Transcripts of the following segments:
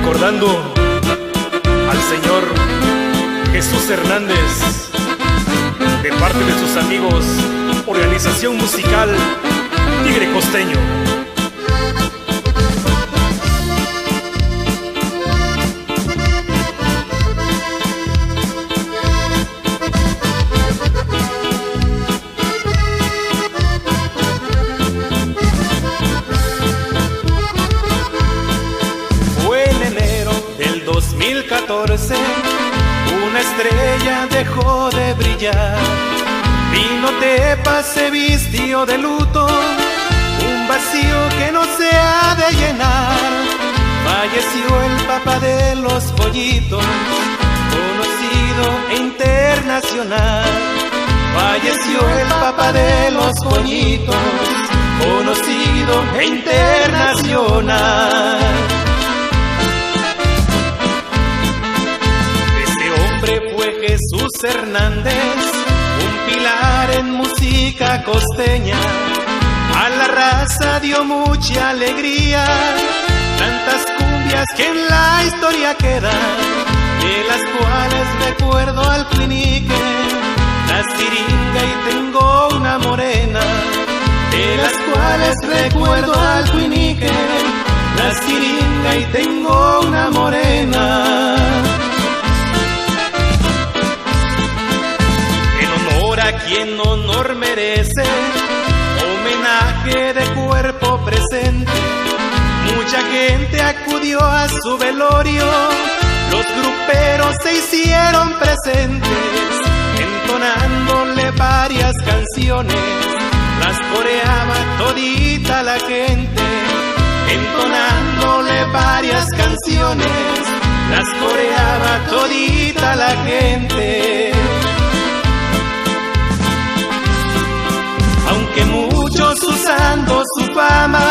recordando al señor Jesús Hernández, de parte de sus amigos, Organización Musical Tigre Costeño. Del 2014, una estrella dejó de brillar. Vino Tepa, se vistió de luto, un vacío que no se ha de llenar. Falleció el papá de los pollitos, conocido e internacional. Falleció el papá de los pollitos, conocido e internacional. Jesús Hernández, un pilar en música costeña, a la raza dio mucha alegría, tantas cumbias que en la historia quedan, de las cuales recuerdo al Clinique, la siringa y tengo una morena, de las cuales recuerdo al Clinique, la siringa y tengo una morena. A quien honor merece, homenaje de cuerpo presente. Mucha gente acudió a su velorio, los gruperos se hicieron presentes, entonándole varias canciones, las coreaba todita la gente, entonándole varias canciones, las coreaba todita la gente. Aunque muchos usando su fama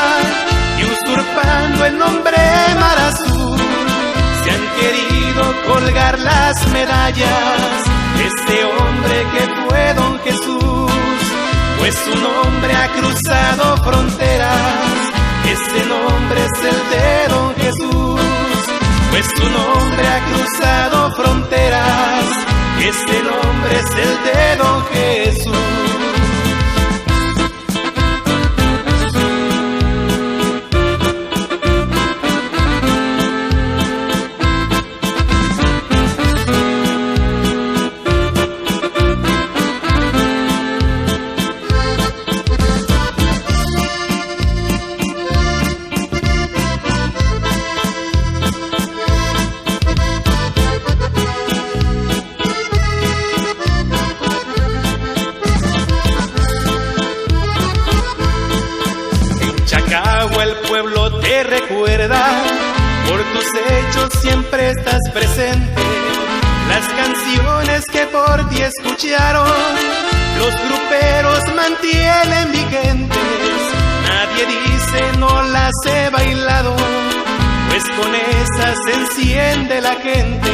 y usurpando el nombre Mar Azul, se han querido colgar las medallas de este hombre que fue Don Jesús, pues su nombre ha cruzado fronteras, ese nombre es el de Don Jesús, pues su nombre ha cruzado fronteras, ese nombre es el de Don Jesús. El pueblo te recuerda, por tus hechos siempre estás presente. Las canciones que por ti escucharon, los gruperos mantienen vigentes. Nadie dice no las he bailado, pues con esas se enciende la gente.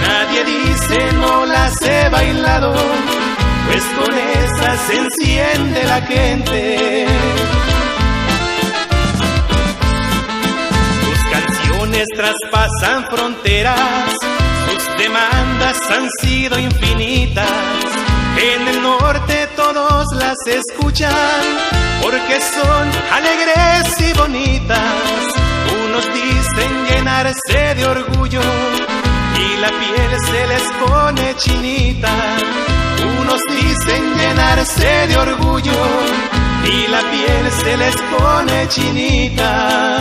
Nadie dice no las he bailado, pues con esas se enciende la gente. Traspasan fronteras, sus demandas han sido infinitas. En el norte todos las escuchan, porque son alegres y bonitas. Unos dicen llenarse de orgullo y la piel se les pone chinita. Unos dicen llenarse de orgullo y la piel se les pone chinita.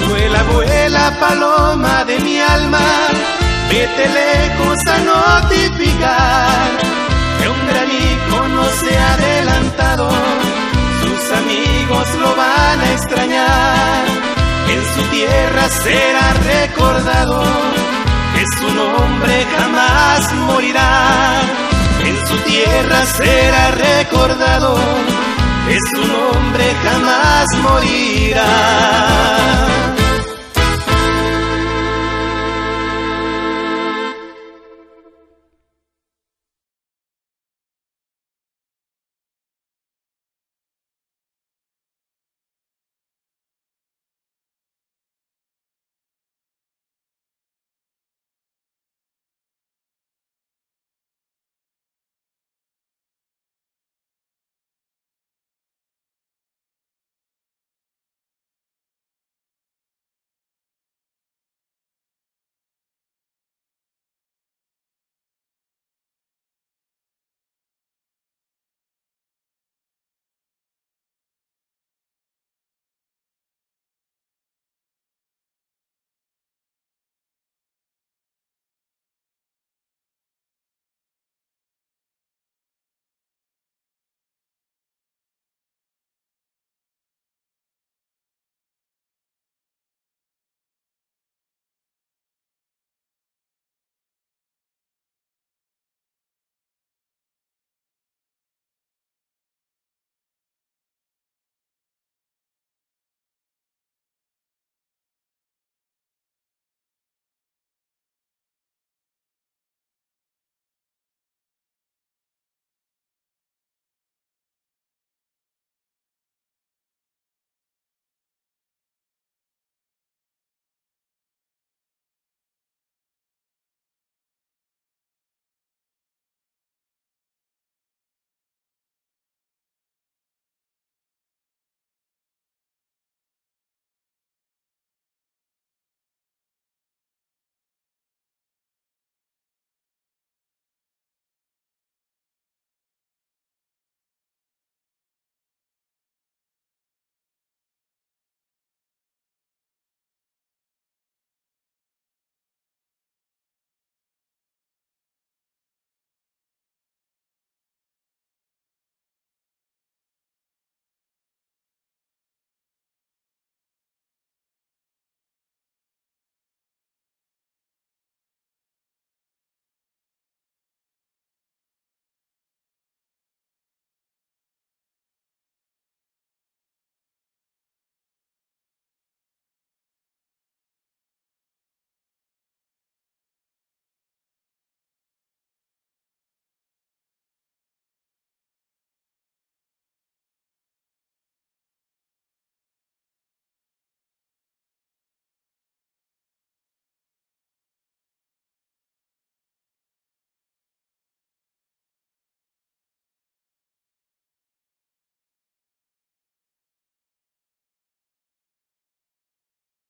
Vuela, vuela, paloma de mi alma, vete lejos a notificar que un gran hijo no se ha adelantado, sus amigos lo van a extrañar, en su tierra será recordado, que su nombre jamás morirá, en su tierra será recordado, que su nombre jamás morirá.